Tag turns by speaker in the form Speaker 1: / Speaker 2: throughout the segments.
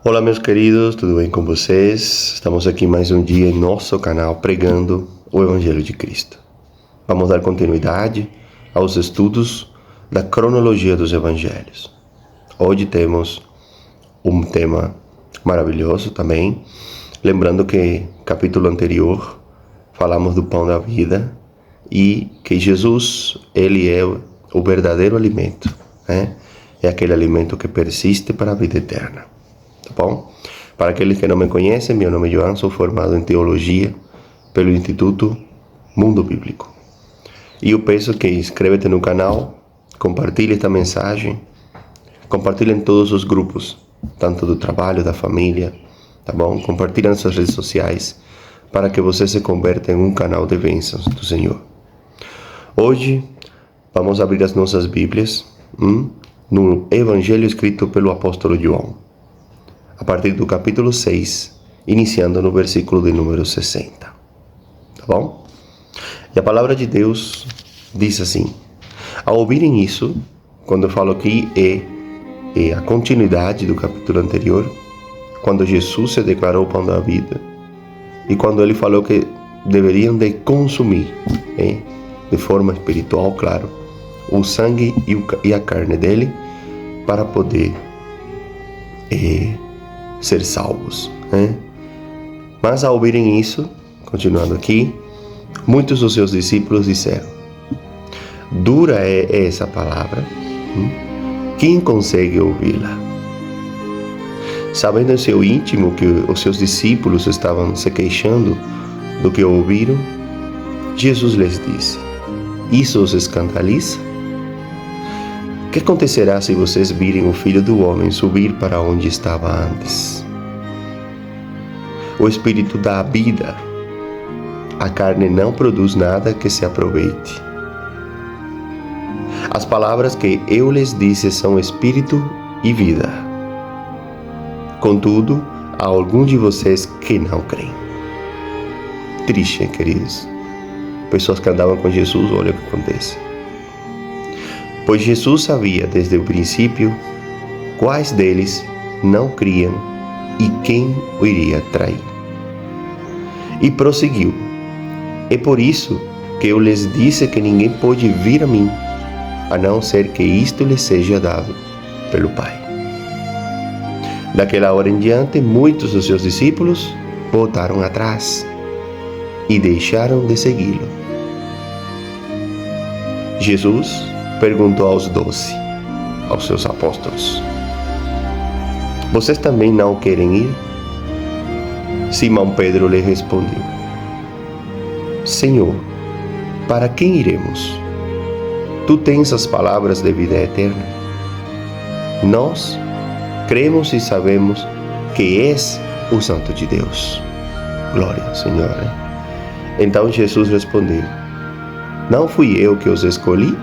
Speaker 1: Olá, meus queridos, tudo bem com vocês? Estamos aqui mais um dia em nosso canal pregando o Evangelho de Cristo. Vamos dar continuidade aos estudos da cronologia dos Evangelhos. Hoje temos um tema maravilhoso também, lembrando que no capítulo anterior falamos do pão da vida e que Jesus, ele é o verdadeiro alimento, né? É aquele alimento que persiste para a vida eterna. Tá bom? Para aqueles que não me conhecem, meu nome é João, sou formado em Teologia pelo Instituto Mundo Bíblico. E eu peço que inscreva-te no canal, compartilhe esta mensagem, compartilhe em todos os grupos, tanto do trabalho, da família, tá bom? Compartilhe nas suas redes sociais, para que você se converta em um canal de bênçãos do Senhor. Hoje, vamos abrir as nossas Bíblias no Evangelho escrito pelo apóstolo João, a partir do capítulo 6, iniciando no versículo de número 60. Tá bom? E a palavra de Deus diz assim: ao ouvirem isso, quando eu falo aqui é a continuidade do capítulo anterior, quando Jesus se declarou o pão da vida, e quando ele falou que deveriam de consumir, de forma espiritual, claro, o sangue e a carne dele, para poder ser salvos, né? Mas ao ouvirem isso, continuando aqui, muitos dos seus discípulos disseram: dura é essa palavra, quem consegue ouvi-la? Sabendo em seu íntimo que os seus discípulos estavam se queixando do que ouviram, Jesus lhes disse: isso os escandaliza? O que acontecerá se vocês virem o Filho do Homem subir para onde estava antes? O Espírito dá vida, a carne não produz nada que se aproveite. As palavras que eu lhes disse são Espírito e vida. Contudo, há alguns de vocês que não creem. Triste, queridos. Pessoas que andavam com Jesus, olha o que acontece. Pois Jesus sabia desde o princípio quais deles não criam e quem o iria trair. E prosseguiu: é por isso que eu lhes disse que ninguém pode vir a mim, a não ser que isto lhe seja dado pelo Pai. Daquela hora em diante, muitos dos seus discípulos voltaram atrás e deixaram de segui-lo. Jesus perguntou aos 12, aos seus apóstolos: vocês também não querem ir? Simão Pedro lhe respondeu: Senhor, para quem iremos? Tu tens as palavras de vida eterna. Nós cremos e sabemos que és o Santo de Deus. Glória ao Senhor. Então Jesus respondeu: não fui eu que os escolhi,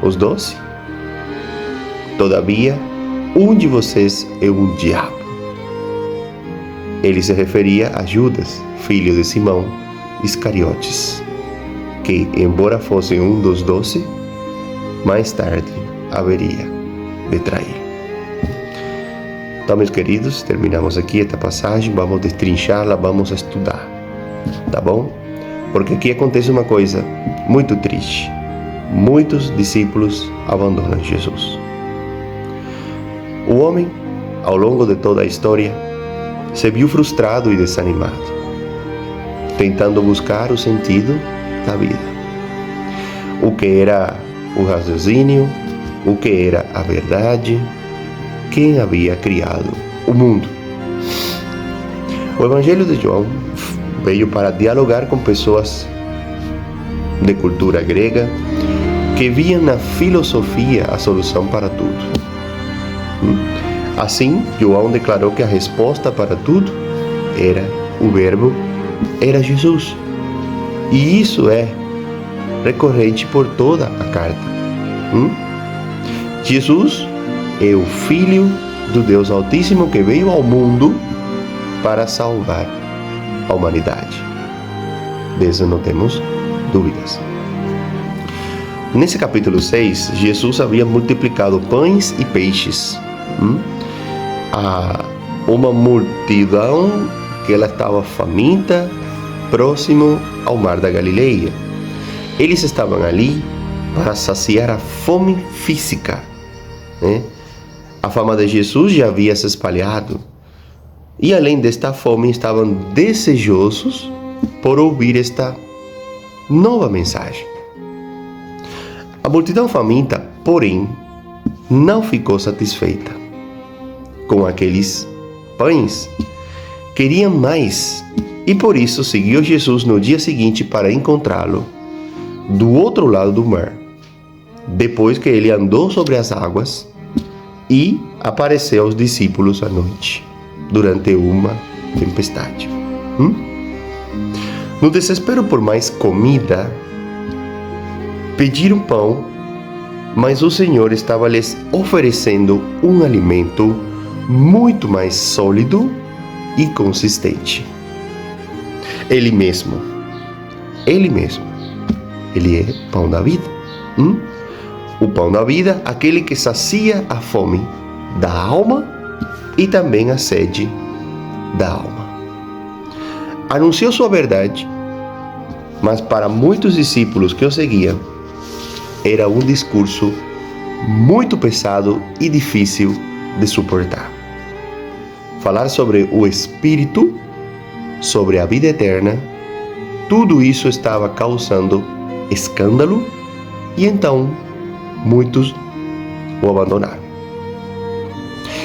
Speaker 1: os 12? Todavia, um de vocês é um diabo. Ele se referia a Judas, filho de Simão Iscariotes, que, embora fosse um dos 12, mais tarde haveria de trair. Então, meus queridos, terminamos aqui esta passagem, vamos destrinchá-la, vamos estudar, tá bom? Porque aqui acontece uma coisa muito triste. Muitos discípulos abandonam Jesus. O homem, ao longo de toda a história, se viu frustrado e desanimado, tentando buscar o sentido da vida. O que era o raciocínio, o que era a verdade, quem havia criado o mundo. O Evangelho de João veio para dialogar com pessoas de cultura grega que viam na filosofia a solução para tudo. Assim, João declarou que a resposta para tudo era o Verbo, era Jesus. E isso é recorrente por toda a carta. Jesus é o Filho do Deus Altíssimo que veio ao mundo para salvar a humanidade. Disso não temos dúvidas. Nesse capítulo 6, Jesus havia multiplicado pães e peixes. uma multidão que ela estava faminta, próximo ao mar da Galileia. Eles estavam ali para saciar a fome física, né? A fama de Jesus já havia se espalhado, e além desta fome estavam desejosos por ouvir esta nova mensagem. A multidão faminta, porém, não ficou satisfeita com aqueles pães. Queriam mais, e por isso seguiu Jesus no dia seguinte para encontrá-lo do outro lado do mar, depois que ele andou sobre as águas e apareceu aos discípulos à noite, durante uma tempestade. No desespero por mais comida, pediram pão, mas o Senhor estava lhes oferecendo um alimento muito mais sólido e consistente. Ele mesmo, ele é pão da vida. O pão da vida, aquele que sacia a fome da alma e também a sede da alma. Anunciou sua verdade, mas para muitos discípulos que o seguiam, era um discurso muito pesado e difícil de suportar. Falar sobre o Espírito, sobre a vida eterna, tudo isso estava causando escândalo e então muitos o abandonaram.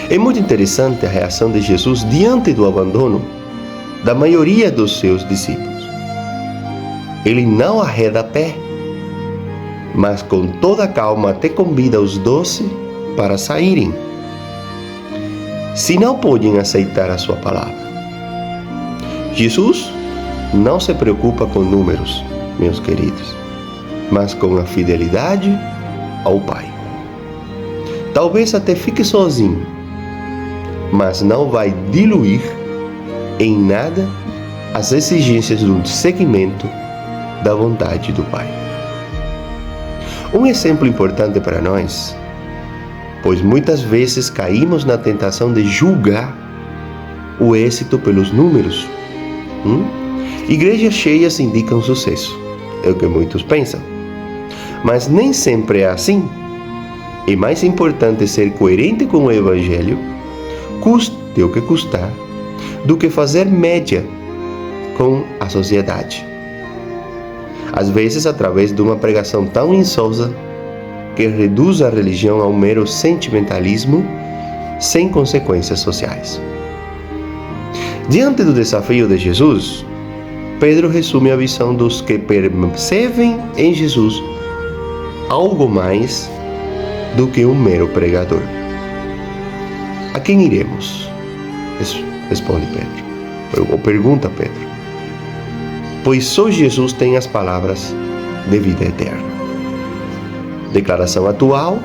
Speaker 1: É muito interessante a reação de Jesus diante do abandono da maioria dos seus discípulos. Ele não arreda pé, mas com toda calma até convida os 12 para saírem, se não podem aceitar a sua palavra. Jesus não se preocupa com números, meus queridos, mas com a fidelidade ao Pai. Talvez até fique sozinho, mas não vai diluir em nada as exigências do seguimento da vontade do Pai. Um exemplo importante para nós, pois muitas vezes caímos na tentação de julgar o êxito pelos números. Igrejas cheias indicam sucesso, é o que muitos pensam. Mas nem sempre é assim. É mais importante ser coerente com o Evangelho, custe o que custar, do que fazer média com a sociedade. Às vezes, através de uma pregação tão insossa que reduz a religião a um mero sentimentalismo sem consequências sociais. Diante do desafio de Jesus, Pedro resume a visão dos que percebem em Jesus algo mais do que um mero pregador. A quem iremos? Responde Pedro. Ou pergunta Pedro. Pois só Jesus tem as palavras de vida eterna. Declaração atual,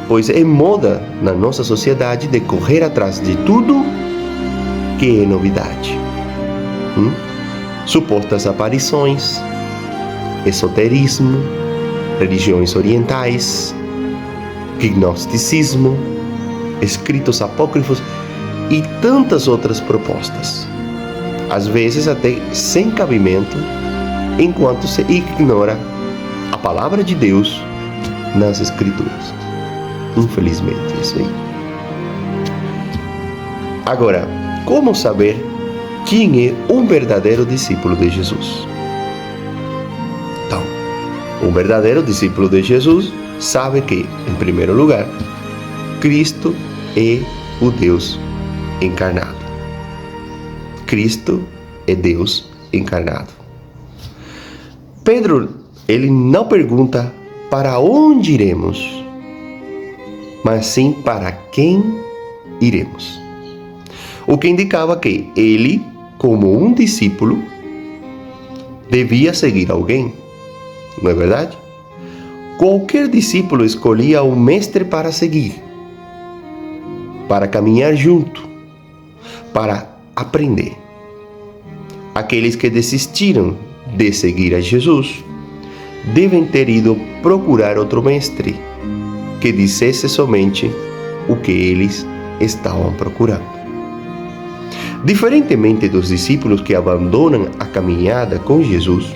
Speaker 1: pois é moda na nossa sociedade de correr atrás de tudo que é novidade. Supostas aparições, esoterismo, religiões orientais, gnosticismo, escritos apócrifos e tantas outras propostas. Às vezes até sem cabimento, enquanto se ignora a palavra de Deus nas Escrituras. Infelizmente, isso aí. Agora, como saber quem é um verdadeiro discípulo de Jesus? Então, um verdadeiro discípulo de Jesus sabe que, em primeiro lugar, Cristo é o Deus encarnado. Cristo é Deus encarnado. Pedro, ele não pergunta para onde iremos, mas sim para quem iremos. O que indicava que ele, como um discípulo, devia seguir alguém, não é verdade? Qualquer discípulo escolhia um mestre para seguir, para caminhar junto, para aprender. Aqueles que desistiram de seguir a Jesus devem ter ido procurar outro mestre que dissesse somente o que eles estavam procurando. Diferentemente dos discípulos que abandonam a caminhada com Jesus,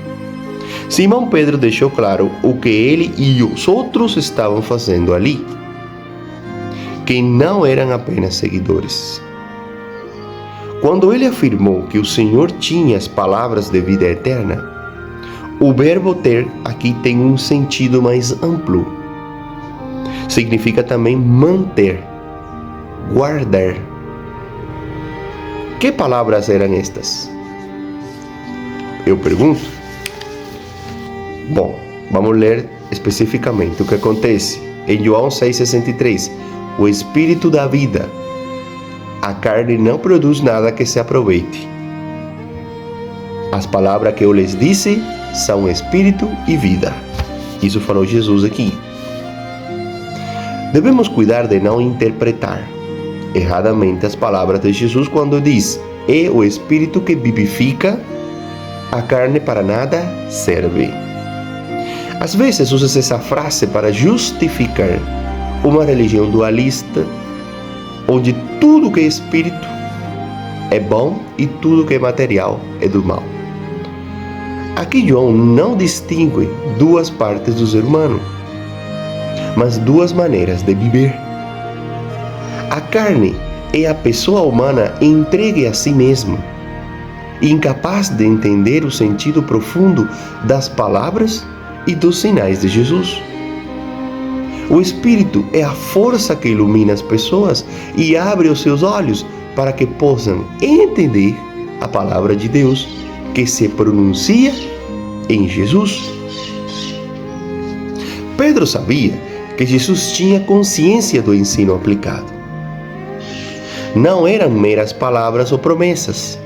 Speaker 1: Simão Pedro deixou claro o que ele e os outros estavam fazendo ali, que não eram apenas seguidores. Quando ele afirmou que o Senhor tinha as palavras de vida eterna, o verbo ter aqui tem um sentido mais amplo. Significa também manter, guardar. Que palavras eram estas? Eu pergunto. Bom, vamos ler especificamente o que acontece em João 6,63. O Espírito da vida. A carne não produz nada que se aproveite. As palavras que eu lhes disse são Espírito e vida. Isso falou Jesus aqui. Devemos cuidar de não interpretar erradamente as palavras de Jesus quando diz: é o Espírito que vivifica, a carne para nada serve. Às vezes usa essa frase para justificar uma religião dualista, onde tudo que é espírito é bom e tudo que é material é do mal. Aqui João não distingue duas partes do ser humano, mas duas maneiras de viver. A carne é a pessoa humana entregue a si mesma, incapaz de entender o sentido profundo das palavras e dos sinais de Jesus. O Espírito é a força que ilumina as pessoas e abre os seus olhos para que possam entender a palavra de Deus que se pronuncia em Jesus. Pedro sabia que Jesus tinha consciência do ensino aplicado. Não eram meras palavras ou promessas,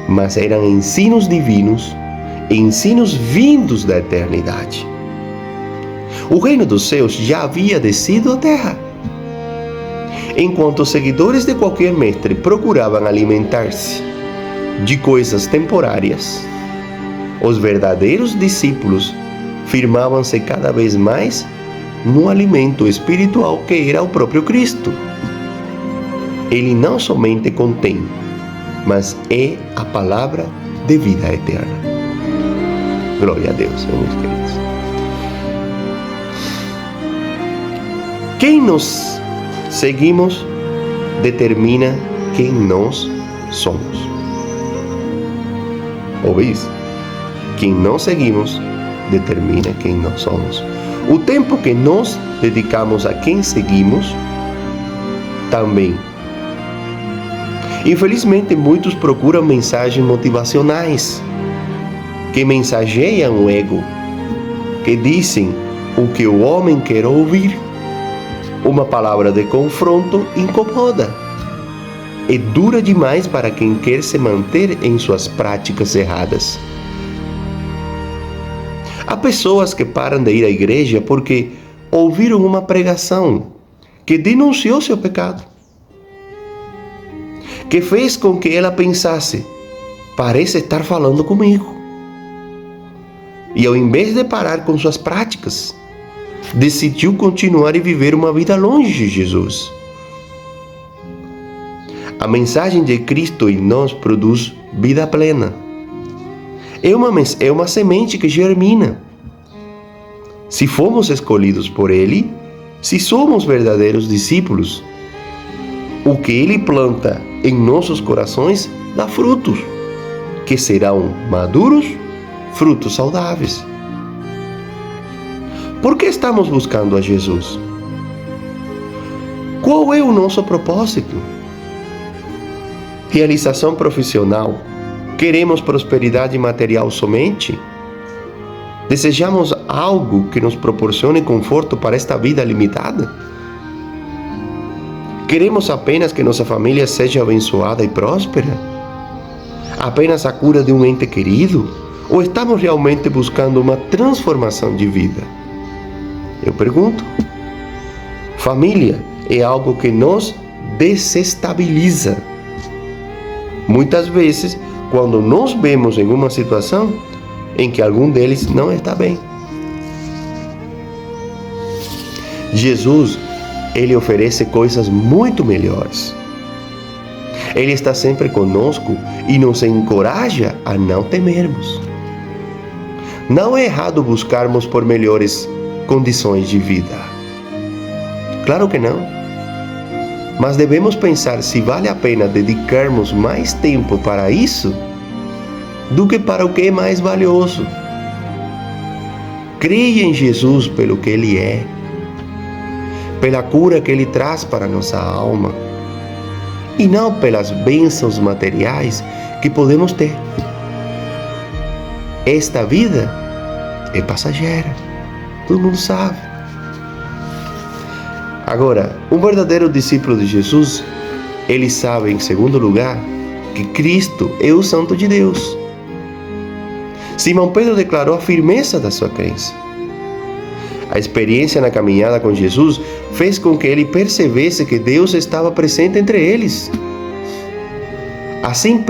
Speaker 1: mas eram ensinos divinos, ensinos vindos da eternidade. O reino dos céus já havia descido à terra. Enquanto os seguidores de qualquer mestre procuravam alimentar-se de coisas temporárias, os verdadeiros discípulos firmavam-se cada vez mais no alimento espiritual que era o próprio Cristo. Ele não somente contém, mas é a palavra de vida eterna. Glória a Deus, meus queridos. Quem nós seguimos determina quem nós somos. Ouve isso? Quem nós seguimos determina quem nós somos. O tempo que nós dedicamos a quem seguimos também. Infelizmente, muitos procuram mensagens motivacionais que mensageiam o ego, que dizem o que o homem quer ouvir. Uma palavra de confronto incomoda. É dura demais para quem quer se manter em suas práticas erradas. Há pessoas que param de ir à igreja porque ouviram uma pregação que denunciou seu pecado, que fez com que ela pensasse: parece estar falando comigo. E ao invés de parar com suas práticas, decidiu continuar e viver uma vida longe de Jesus. A mensagem de Cristo em nós produz vida plena. É uma semente que germina. Se fomos escolhidos por Ele, se somos verdadeiros discípulos, o que Ele planta em nossos corações dá frutos, que serão maduros, frutos saudáveis. Por que estamos buscando a Jesus? Qual é o nosso propósito? Realização profissional? Queremos prosperidade material somente? Desejamos algo que nos proporcione conforto para esta vida limitada? Queremos apenas que nossa família seja abençoada e próspera? Apenas a cura de um ente querido? Ou estamos realmente buscando uma transformação de vida? Eu pergunto. Família é algo que nos desestabiliza. Muitas vezes, quando nos vemos em uma situação em que algum deles não está bem. Jesus, Ele oferece coisas muito melhores. Ele está sempre conosco e nos encoraja a não temermos. Não é errado buscarmos por melhores condições de vida. Claro que não. Mas devemos pensar se vale a pena dedicarmos mais tempo para isso do que para o que é mais valioso. Creia em Jesus pelo que Ele é, pela cura que Ele traz para a nossa alma, e não pelas bênçãos materiais que podemos ter. Esta vida é passageira, todo mundo sabe. Agora, um verdadeiro discípulo de Jesus, ele sabe, em segundo lugar, que Cristo é o Santo de Deus. Simão Pedro declarou a firmeza da sua crença. A experiência na caminhada com Jesus fez com que ele percebesse que Deus estava presente entre eles. Assim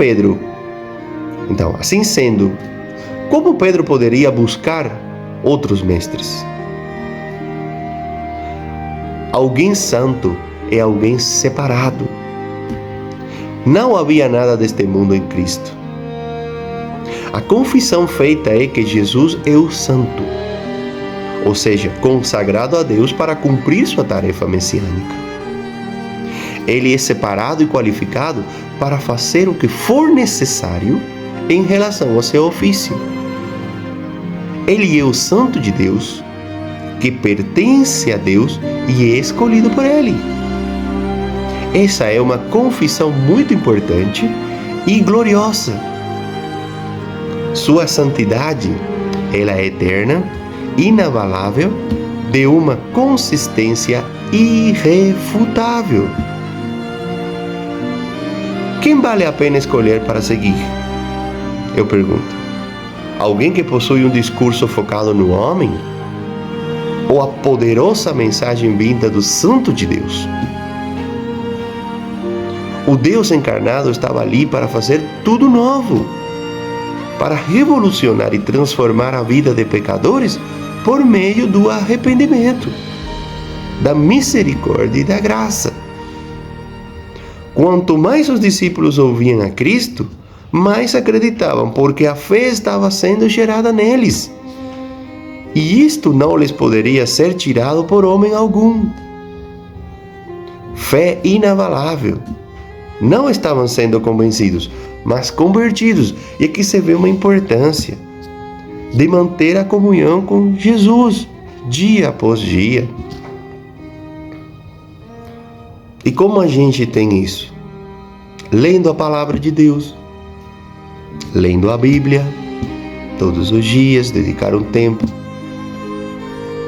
Speaker 1: sendo, como Pedro poderia buscar outros mestres? Alguém santo é alguém separado. Não havia nada deste mundo em Cristo. A confissão feita é que Jesus é o Santo, ou seja, consagrado a Deus para cumprir sua tarefa messiânica. Ele é separado e qualificado para fazer o que for necessário em relação ao seu ofício. Ele é o Santo de Deus, que pertence a Deus e é escolhido por Ele. Essa é uma confissão muito importante e gloriosa. Sua santidade, ela é eterna, inabalável, de uma consistência irrefutável. Quem vale a pena escolher para seguir? Eu pergunto. Alguém que possui um discurso focado no homem? Ou a poderosa mensagem vinda do Santo de Deus? O Deus encarnado estava ali para fazer tudo novo, para revolucionar e transformar a vida de pecadores por meio do arrependimento, da misericórdia e da graça. Quanto mais os discípulos ouviam a Cristo, mais acreditavam, porque a fé estava sendo gerada neles. E isto não lhes poderia ser tirado por homem algum. Fé inabalável. Não estavam sendo convencidos, mas convertidos. E aqui se vê uma importância de manter a comunhão com Jesus, dia após dia. E como a gente tem isso? Lendo a palavra de Deus, lendo a Bíblia, todos os dias, dedicar um tempo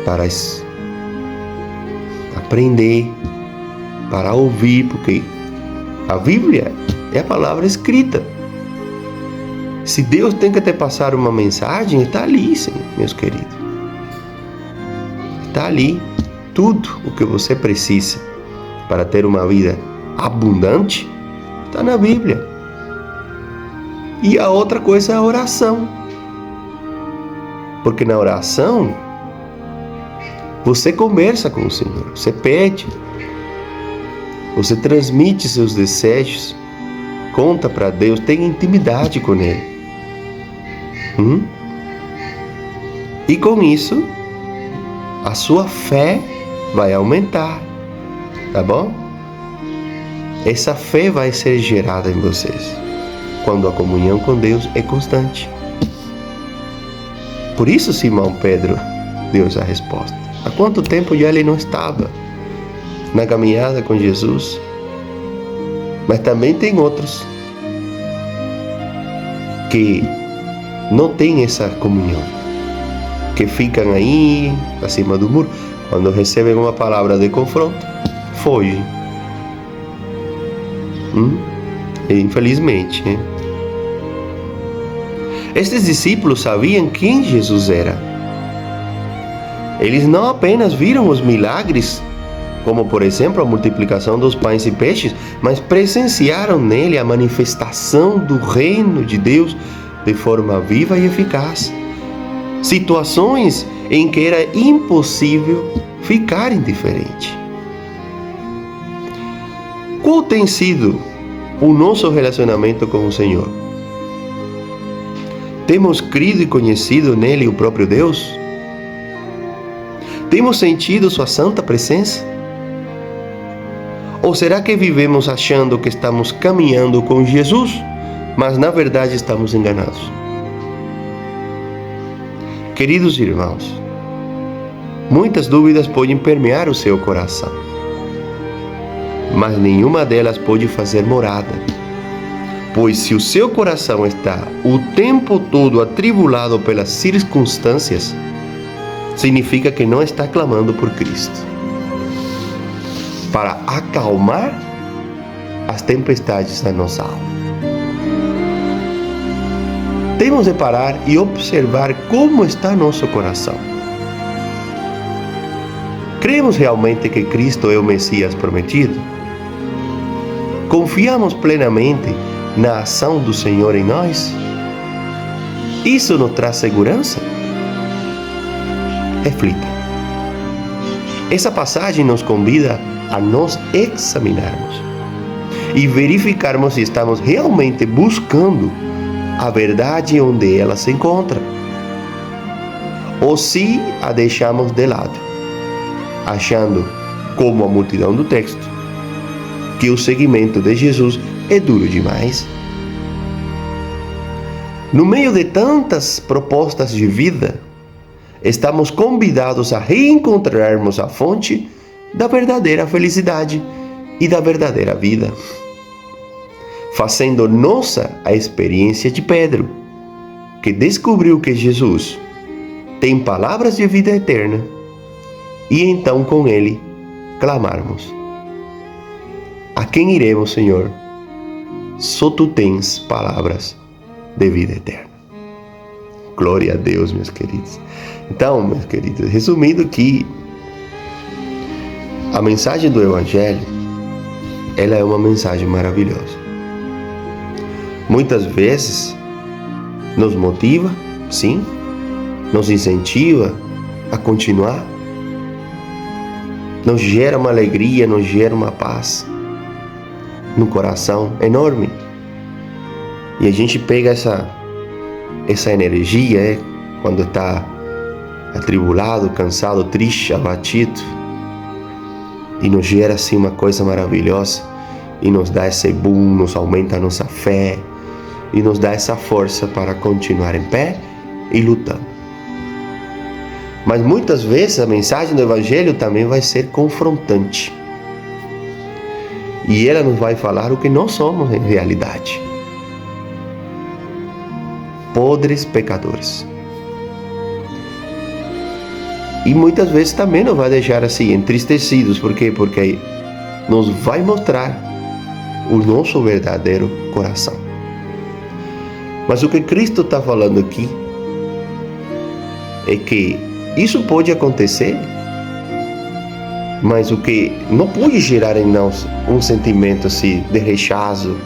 Speaker 1: para aprender, para ouvir, porque a Bíblia é a palavra escrita. Se Deus tem que te passar uma mensagem, está ali, sim, meus queridos. Está ali tudo o que você precisa para ter uma vida abundante, está na Bíblia. E a outra coisa é a oração. Porque na oração, você conversa com o Senhor, você pede, você transmite seus desejos, conta para Deus, tem intimidade com Ele. E com isso, a sua fé vai aumentar, tá bom? Essa fé vai ser gerada em vocês quando a comunhão com Deus é constante. Por isso Simão Pedro deu a resposta. Há quanto tempo já ele não estava na caminhada com Jesus? Mas também tem outros que não têm essa comunhão, que ficam aí acima do muro. Quando recebem uma palavra de confronto, fogem. Infelizmente, né? Estes discípulos sabiam quem Jesus era. Eles não apenas viram os milagres, como por exemplo a multiplicação dos pães e peixes, mas presenciaram nele a manifestação do reino de Deus de forma viva e eficaz. Situações em que era impossível ficar indiferente. Qual tem sido o nosso relacionamento com o Senhor? Temos crido e conhecido nele o próprio Deus? Temos sentido sua santa presença? Ou será que vivemos achando que estamos caminhando com Jesus, mas na verdade estamos enganados? Queridos irmãos, muitas dúvidas podem permear o seu coração, mas nenhuma delas pode fazer morada. Pois se o seu coração está o tempo todo atribulado pelas circunstâncias, significa que não está clamando por Cristo para acalmar as tempestades da nossa alma. Temos de parar e observar como está nosso coração. Cremos realmente que Cristo é o Messias prometido? Confiamos plenamente na ação do Senhor em nós? Isso nos traz segurança? Reflita. Essa passagem nos convida a nos examinarmos e verificarmos se estamos realmente buscando a verdade onde ela se encontra, ou se a deixamos de lado, achando, como a multidão do texto, que o seguimento de Jesus é duro demais. No meio de tantas propostas de vida, estamos convidados a reencontrarmos a fonte da verdadeira felicidade e da verdadeira vida, fazendo nossa a experiência de Pedro, que descobriu que Jesus tem palavras de vida eterna, e então com ele clamarmos: a quem iremos, Senhor? Só tu tens palavras de vida eterna. Glória a Deus, meus queridos. Então, meus queridos, resumindo que a mensagem do Evangelho, ela é uma mensagem maravilhosa. Muitas vezes nos motiva, sim, nos incentiva a continuar, nos gera uma alegria, nos gera uma paz no coração enorme. E a gente pega essa energia quando está atribulado, cansado, triste, abatido, e nos gera assim uma coisa maravilhosa, e nos dá esse boom, nos aumenta a nossa fé, e nos dá essa força para continuar em pé e lutando. Mas muitas vezes a mensagem do Evangelho também vai ser confrontante, e ela nos vai falar o que nós somos em realidade: podres pecadores. E muitas vezes também nos vai deixar assim entristecidos. Por quê? Porque nos vai mostrar o nosso verdadeiro coração. Mas o que Cristo está falando aqui é que isso pode acontecer, mas o que não pode gerar em nós um sentimento assim de rechaço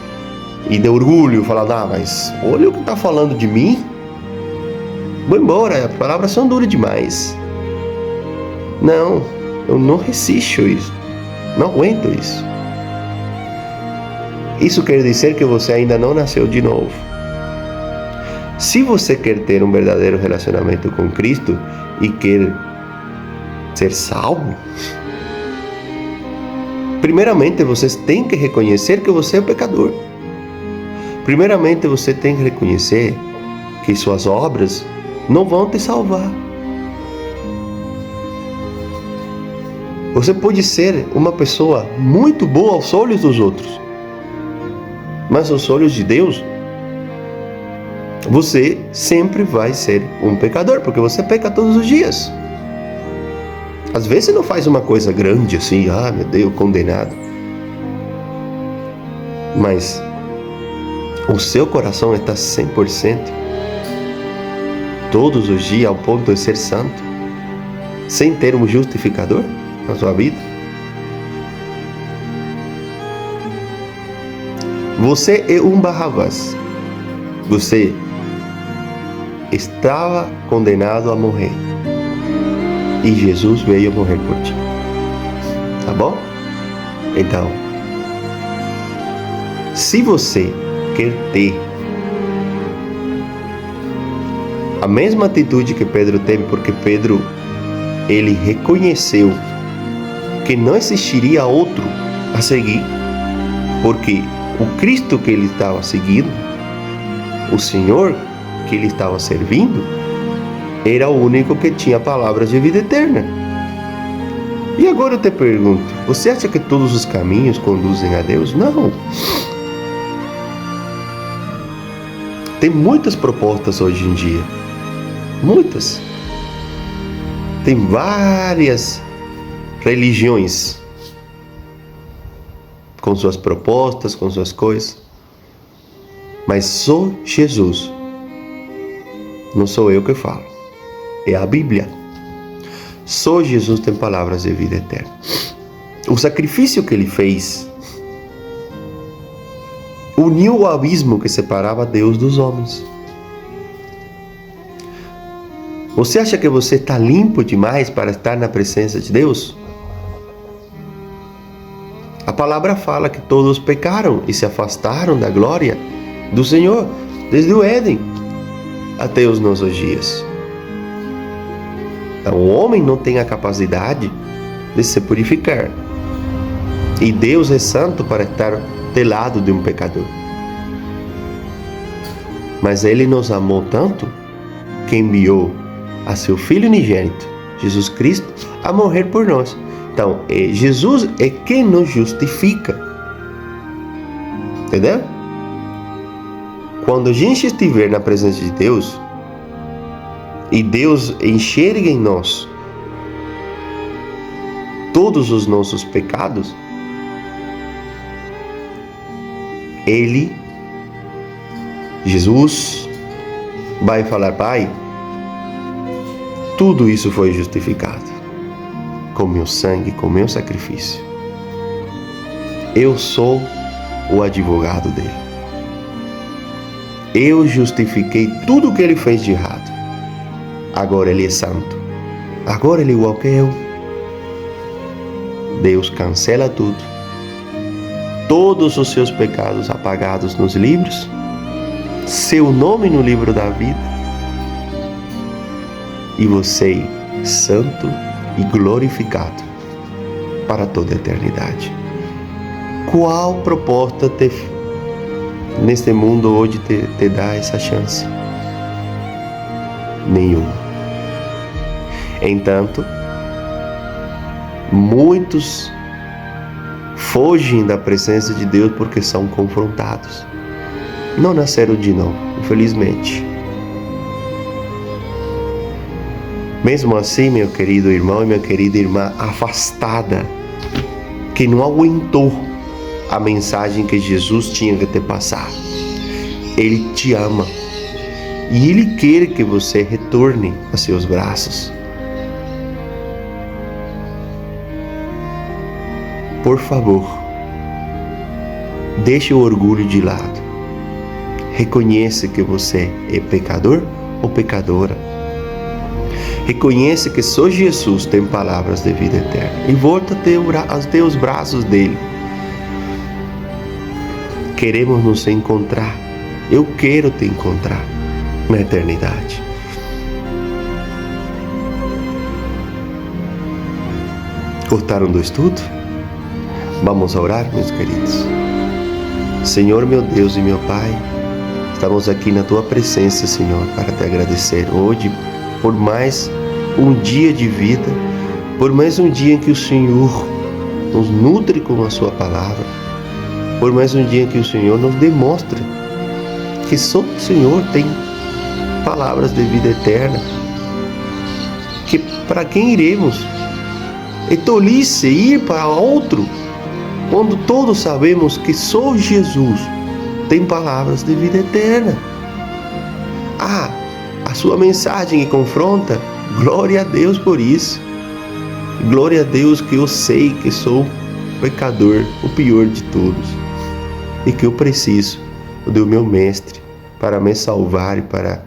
Speaker 1: e de orgulho, falando: ah, mas olha o que está falando de mim, vou embora, as palavras são duras demais. Não, eu não resisto isso, não aguento isso. Isso quer dizer que você ainda não nasceu de novo. Se você quer ter um verdadeiro relacionamento com Cristo e quer ser salvo, primeiramente você tem que reconhecer que você é pecador. Primeiramente você tem que reconhecer que suas obras não vão te salvar. Você pode ser uma pessoa muito boa aos olhos dos outros, mas aos olhos de Deus, você sempre vai ser um pecador, porque você peca todos os dias. Às vezes você não faz uma coisa grande assim, ah, meu Deus, condenado. Mas o seu coração está 100% todos os dias ao ponto de ser santo, sem ter um justificador na sua vida. Você é um Barrabás. Você estava condenado a morrer e Jesus veio morrer por ti. Tá bom? Então, Se você quer ter a mesma atitude que Pedro teve, porque Pedro, ele reconheceu que não existiria outro a seguir, porque o Cristo que ele estava seguindo, o Senhor que ele estava servindo, era o único que tinha palavras de vida eterna. E agora eu te pergunto, você acha que todos os caminhos conduzem a Deus? Não. Tem muitas propostas hoje em dia. Muitas. Tem várias religiões com suas propostas, com suas coisas. Mas só Jesus. Não sou eu que falo. É a Bíblia. Só Jesus tem palavras de vida eterna. O sacrifício que ele fez uniu o abismo que separava Deus dos homens. Você acha que você está limpo demais para estar na presença de Deus? A palavra fala que todos pecaram e se afastaram da glória do Senhor, desde o Éden até os nossos dias. Então, o homem não tem a capacidade de se purificar. E Deus é santo para estar do lado de um pecador. Mas Ele nos amou tanto que enviou a seu Filho unigênito, Jesus Cristo, a morrer por nós. Então, Jesus é quem nos justifica. Entendeu? Quando a gente estiver na presença de Deus, e Deus enxerga em nós todos os nossos pecados, Ele, Jesus, vai falar: Pai, tudo isso foi justificado com meu sangue, com meu sacrifício. Eu sou o advogado dele. Eu justifiquei tudo o que ele fez de errado. Agora ele é santo. Agora ele é igual que eu. Deus cancela tudo. Todos os seus pecados apagados nos livros. Seu nome no livro da vida. E você, santo e glorificado para toda a eternidade. Qual proposta neste mundo hoje te dá essa chance? Nenhuma. Entanto, muitos fogem da presença de Deus porque são confrontados. Não nasceram de novo, infelizmente. Mesmo assim, meu querido irmão e minha querida irmã afastada, que não aguentou a mensagem que Jesus tinha que te passar, Ele te ama e Ele quer que você retorne a seus braços. Por favor, deixe o orgulho de lado. Reconheça que você é pecador ou pecadora. Reconheça que só Jesus tem palavras de vida eterna. E volta até os braços dele. Queremos nos encontrar. Eu quero te encontrar na eternidade. Gostaram do estudo? Vamos orar, meus queridos. Senhor, meu Deus e meu Pai, estamos aqui na Tua presença, Senhor, para te agradecer hoje por mais um dia de vida, por mais um dia em que o Senhor nos nutre com a Sua palavra, por mais um dia em que o Senhor nos demonstra que só o Senhor tem palavras de vida eterna, que para quem iremos? É tolice ir para outro, quando todos sabemos que só Jesus tem palavras de vida eterna. A sua mensagem que confronta, glória a Deus por isso. Glória a Deus que eu sei que sou pecador, o pior de todos, e que eu preciso do meu Mestre para me salvar e para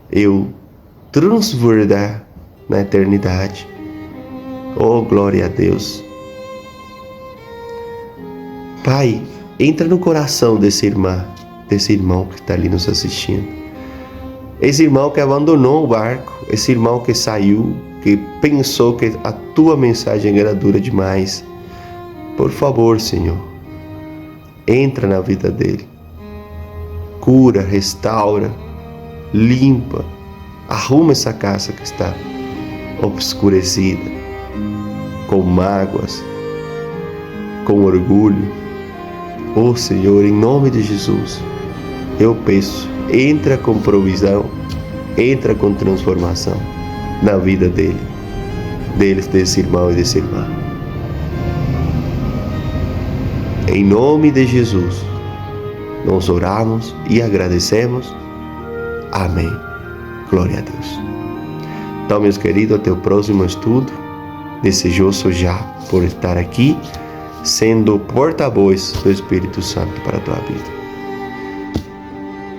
Speaker 1: eu transbordar na eternidade. Oh, glória a Deus. Pai, Entra no coração desse irmão que está ali nos assistindo. Esse irmão que abandonou o barco, esse irmão que saiu, que pensou que a tua mensagem era dura demais. Por favor, Senhor, entra na vida dele. Cura, restaura, limpa, arruma essa casa que está obscurecida, com mágoas, com orgulho. Oh Senhor, em nome de Jesus, eu peço, entra com provisão, entra com transformação na vida deles, desse irmão e dessa irmã. Em nome de Jesus, nós oramos e agradecemos. Amém. Glória a Deus. Então, meus queridos, até o próximo estudo. Desejoso já por estar aqui, sendo porta-voz do Espírito Santo para a tua vida.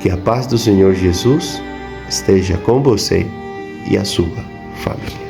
Speaker 1: Que a paz do Senhor Jesus esteja com você e a sua família.